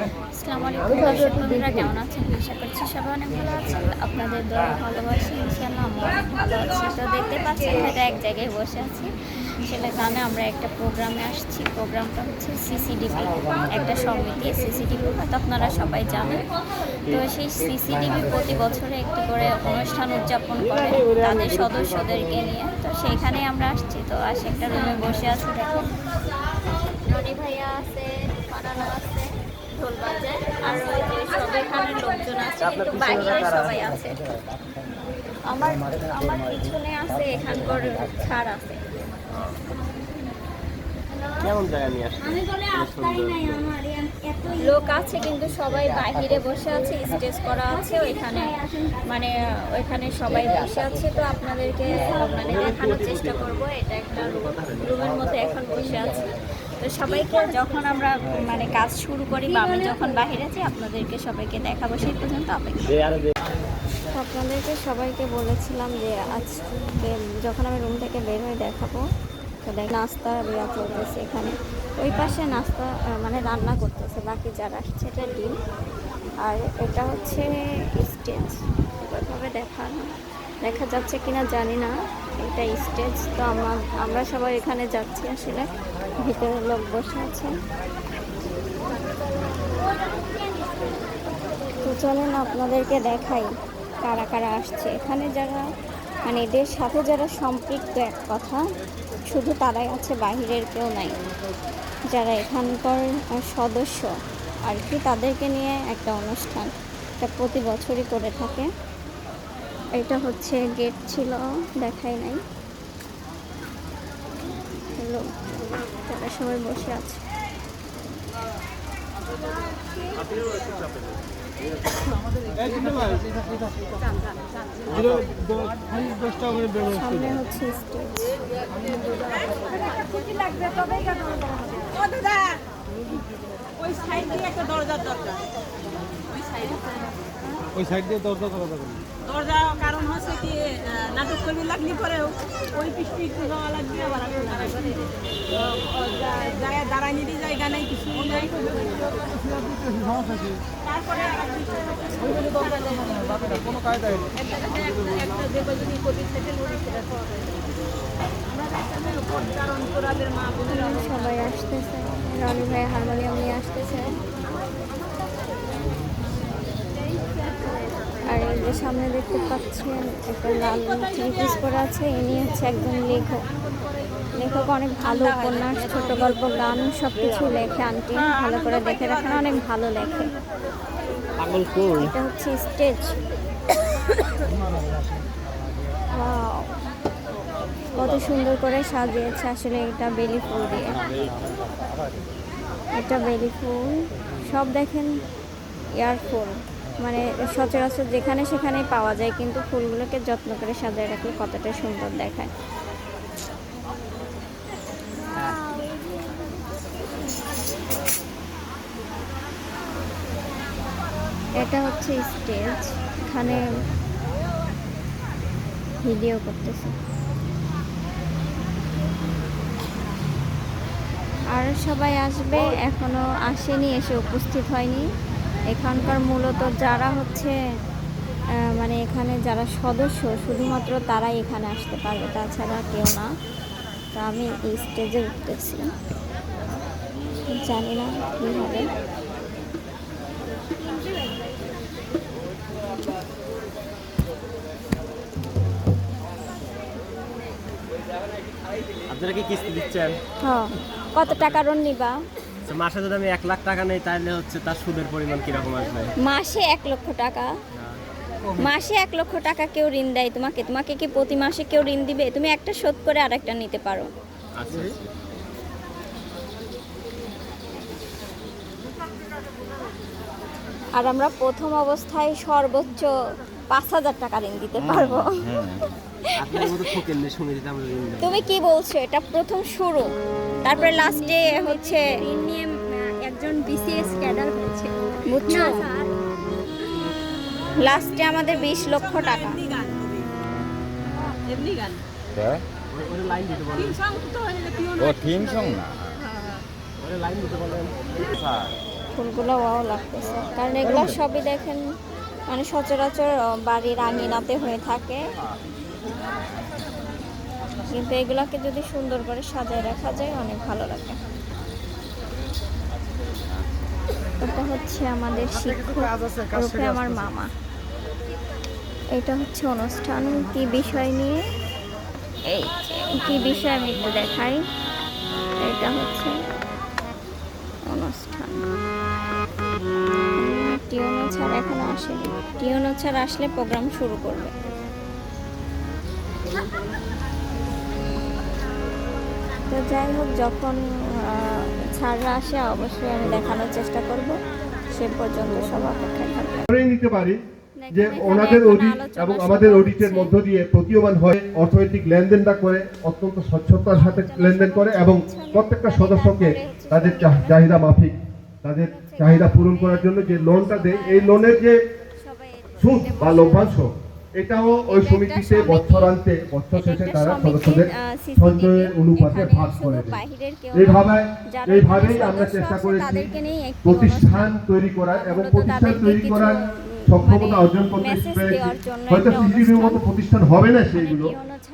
আসসালামু আলাইকুম দর্শক বন্ধুরা, কেমন আছেন? আশা করছি সবাই অনেক ভালো আছেন। আপনাদের দোয়া ভালোবাসি, ইনশাআল্লাহ আমরা অনেক ভালো আছি। তো দেখতে পাচ্ছেন হয়তো এক জায়গায় বসে আছি, সেখানে আমরা একটা প্রোগ্রামে আসছি। প্রোগ্রামটা হচ্ছে সিসিডিবি, একটা সমিতি। সিসিডিবি হয়তো আপনারা সবাই জানেন। তো সেই সিসিডিবি প্রতি বছরে একটি করে অনুষ্ঠান উদযাপন করে তাদের সদস্যদেরকে নিয়ে। তো সেইখানে আমরা আসছি। তো আসে একটা রুমে বসে আছি, দেখুন রনি ভাইয়া আছে, বানানো আছে, ঢোল বাজায়, আর ওই যে সব এখানে লোকজন আছে, একটু বাইরে সবাই আছে। আমার আমার পিছনে আছে এখানকার ছাড় আছে। কেমন জায়গা নিয়ে আসছে? লোক আছে কিন্তু সবাই বাহিরে বসে আছে, স্টেজ করা আছে ওইখানে, মানে ওইখানে সবাই বসে আছে। তো আপনাদেরকে মানে দেখানোর চেষ্টা করব। এটা একটা রুমের মধ্যে এখন বসে আছে। তো সবাইকে যখন আমরা মানে কাজ শুরু করি বা আমি যখন বাহিরে যাই আপনাদেরকে সবাইকে দেখাবো, সেই পর্যন্ত অপেক্ষা। আপনাদেরকে সবাইকে বলেছিলাম যে আজকে যখন আমি রুম থেকে বের হয়ে দেখাবো। তো দেখ নাস্তা দেওয়া চলতেছে এখানে, ওই পাশে নাস্তা মানে রান্না করতেছে বাকি যারা আসছে। এটা ডিম, আর এটা হচ্ছে স্টেজ। ওইভাবে দেখা যাচ্ছে কিনা জানি না, এটা স্টেজ। তো আমরা সবাই এখানে যাচ্ছি, আসলে ভিতরে লোক বসে আছে। তো চলেন আপনাদেরকে দেখাই কারা কারা আসছে এখানে। যারা মানে এদের সাথে যারা সম্পৃক্ত, এক কথা শুধু তারাই আছে, বাহিরের কেউ নাই। যারা এখানকার সদস্য আর কি, তাদেরকে নিয়ে একটা অনুষ্ঠান, এটা প্রতি বছরই করে থাকে। এটা হচ্ছে গেট ছিল, দেখাই নাই। লোক তারা সবাই বসে আছে। সামনে হচ্ছে স্টেজ। ওই সাইড দিয়ে একটা দরজার দরকার, ওই সাইড দিয়ে দরজা করা যাবে না। দরজা কারণ হচ্ছে কি নাটক কর্মী লাগলে পরেও ওই পিছটি একটু যাওয়া লাগবে, আবার জায়গায় দাঁড়ায় নিতে জায়গা নেই, কিছু নাই। তারপরে কোনো কায়দায় একটা যে কদিনই কোভিড থেকে সবাই আসতেছে, রনি ভাই হারমোনিয়াম নিয়ে আসতেছে। আর এই যে সামনে দেখতে পাচ্ছেন একটা লাল থ্রি পিস পরে আছে, ইনি হচ্ছে একজন লেখক। অনেক ভালো উপন্যাস, ছোট গল্প, গান সব কিছু লেখে। আন্টি ভালো করে দেখে রাখেন, অনেক ভালো লেখে। এটা হচ্ছে স্টেজ। কত সুন্দর করে সাজিয়েছে, আসলে এটা বেলি ফুল দিয়ে। এটা বেলি ফুল, সব দেখেন এয়ার ফুল, মানে সচরাচর যেখানে সেখানেই পাওয়া যায়, কিন্তু ফুলগুলোকে যত্ন করে সাজিয়ে রাখলে কতটা সুন্দর দেখায়। এটা হচ্ছে স্টেজ, এখানে ভিডিও করতেছে। আর সবাই আসবে, এখনো আসেনি, এসে উপস্থিত হয়নি। এখানকার মূলত যারা হচ্ছে মানে এখানে যারা সদস্য, শুধুমাত্র তারাই এখানে আসতে পারবে, তাছাড়া কেউ না। তো আমি এই স্টেজে উঠতেছি, জানি না কী হবে। আপনারা কি কিস্তি দিচ্ছেন? হ্যাঁ, কত টাকা ঋণ নিবা? মাসে যদি আমি 1 লাখ টাকা নেই তাহলে হচ্ছে তার সুদের পরিমাণ কিরকম আসবে? মাসে 1 লক্ষ টাকা? মাসে 1 লক্ষ টাকা কেউ ঋণ দেয় তোমাকে? তোমাকে কি প্রতি মাসে কেউ ঋণ দিবে? তুমি একটা শোধ করে আরেকটা নিতে পারো। আচ্ছা। আর আমরা প্রথম অবস্থায় সর্বোচ্চ 5,000 টাকা ঋণ দিতে পারবো। তুমি কি বলছো? এটা প্রথম শুরু, তারপরে লাস্টে হচ্ছে ঋণ নিয়ে একজন বিসিএস ক্যাডার হয়েছে, বুঝছো? লাস্টে আমাদের 20 লক্ষ টাকা। এমনি গান লাইন দিতে বলেন। থিম সং তো ও থিম সং না, লাইন দিতে বলেন। ফুলগুলো ওয়াও লাগতেছে, কারণ এগুলো সবই দেখেন মানে সচরাচর বাড়ির আঙিনাতে হয়ে থাকে, কিন্তু এগুলাকে যদি সুন্দর করে সাজায় রাখা যায় অনেক ভালো লাগে। এটা হচ্ছে আমাদের শিক্ষক রূপে আমার মামা। এটা হচ্ছে অনুষ্ঠান কি বিষয় নিয়ে, এই কি বিষয় আমি একটু দেখাই। এটা হচ্ছে অনুষ্ঠান, টিউনো ছাড়া এখনো আসেনি, টিউনো ছাড়া আসলে প্রোগ্রাম শুরু করবে। তো যাই হোক, যখন ছাড়রা আসে অবশ্যই আমি দেখানোর চেষ্টা করব, সে পর্যন্ত সব অপেক্ষায় থাকবে। ধরেই নিতে পারি যে ওনাদের অডিট এবং আমাদের অডিটের মধ্য দিয়ে প্রতীয়মান হয় অর্থনৈতিক লেনদেনটা করে, অত্যন্ত স্বচ্ছতার সাথে লেনদেন করে এবং প্রত্যেকটা সদস্যকে তাদের চাহিদা মাফিক, তাদের চাহিদা পূরণ করার জন্য যে লোনটা দেয়, এই লোনের যে সুদ বা লভ্যাংশ, এটাও ওই সমিতিতে বছরান্তে বছর শেষে তারা সদস্যদের সঞ্চয়ের অনুপাতে ভাগ করে দেয়। এইভাবেই আমরা চেষ্টা করেছি প্রতিষ্ঠান তৈরি করার, এবং প্রতিষ্ঠান তৈরি করার সক্ষমতা অর্জন করতে পেরেছি। হয়তো সিসিটিভির মতো প্রতিষ্ঠান হবে না সেগুলো,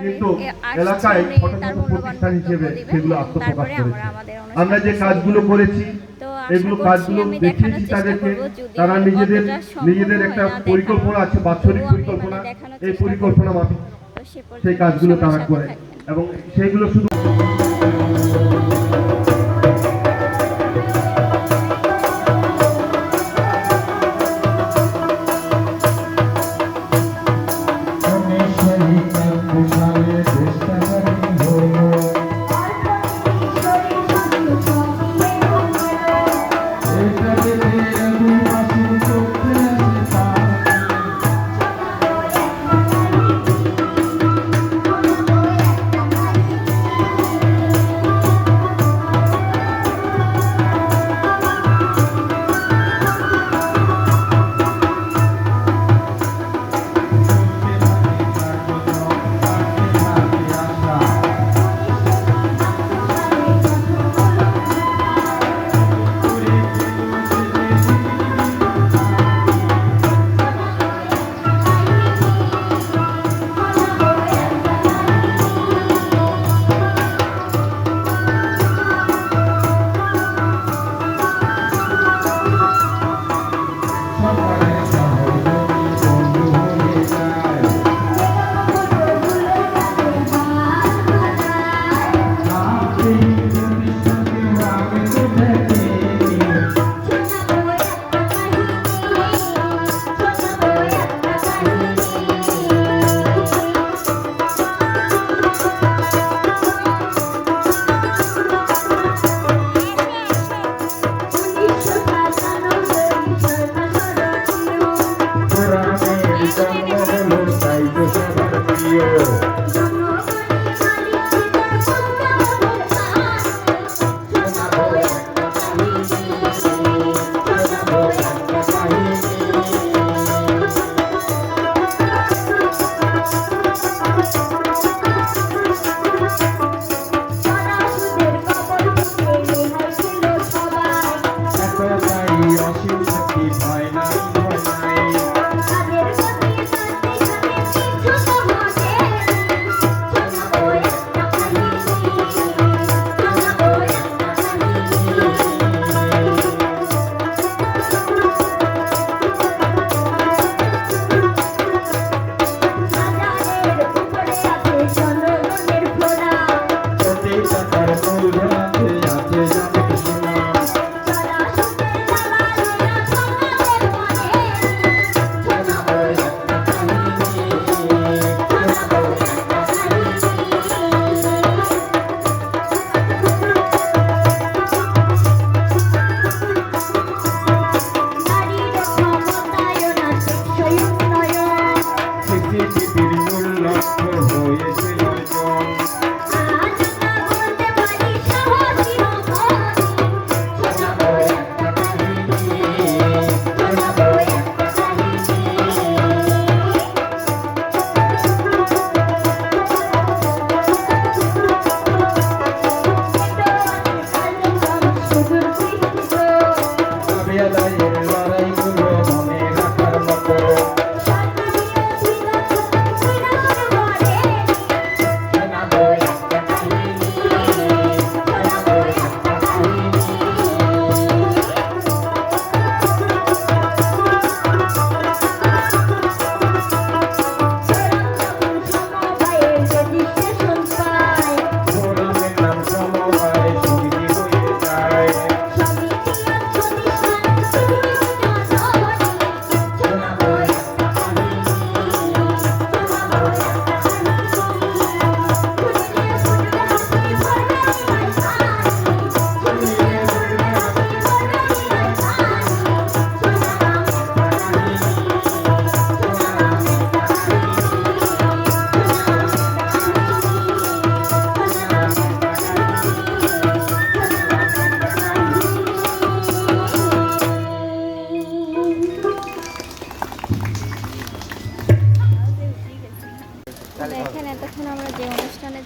কিন্তু এলাকায় ছোট ছোট প্রতিষ্ঠান হিসেবে সেগুলো আত্মপ্রকাশ করেছে। আমরা যে কাজগুলো করেছি, এগুলো কাজগুলো দেখিয়েছি তাদেরকে, তারা নিজেদের একটা পরিকল্পনা আছে, বাৎসরিক পরিকল্পনা, এই পরিকল্পনা মাফিক সেই কাজগুলো তারা করে, এবং সেইগুলো শুধু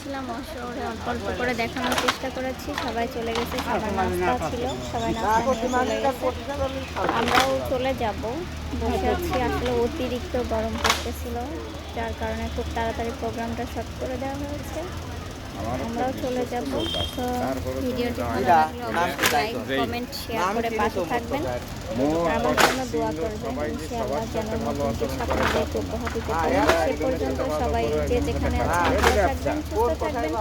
দেখিয়েছিলাম শহরে অল্প অল্প করে দেখানোর চেষ্টা করেছি। সবাই চলে গেছে, সবার নাস্তা ছিল, সবাই নাস্তা নিয়ে চলে গেছে। আমরাও চলে যাব, বসে আছি। আসলে অতিরিক্ত গরম পড়তেছিল, যার কারণে খুব তাড়াতাড়ি প্রোগ্রামটা শর্ট করে দেওয়া হয়েছে। আমরাও চলে যাব। তো ভিডিওটি ভালো লাগলে অবশ্যই লাইক কমেন্ট শেয়ার করে পাশে থাকবেন, আমার জন্য দোয়া করবেন। ইনশাআল্লাহ যেন নতুন কিছু আপনাদেরকে উপহার দিতে পারি। সে পর্যন্ত সবাই যে যেখানে আছেন ভালো থাকবেন, সুস্থ থাকবেন।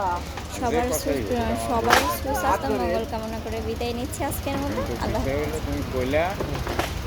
সবার সুস্বাস্থ্য মঙ্গল কামনা করে বিদায় নিচ্ছি আজকের মতো। আল্লাহ হাফেজ।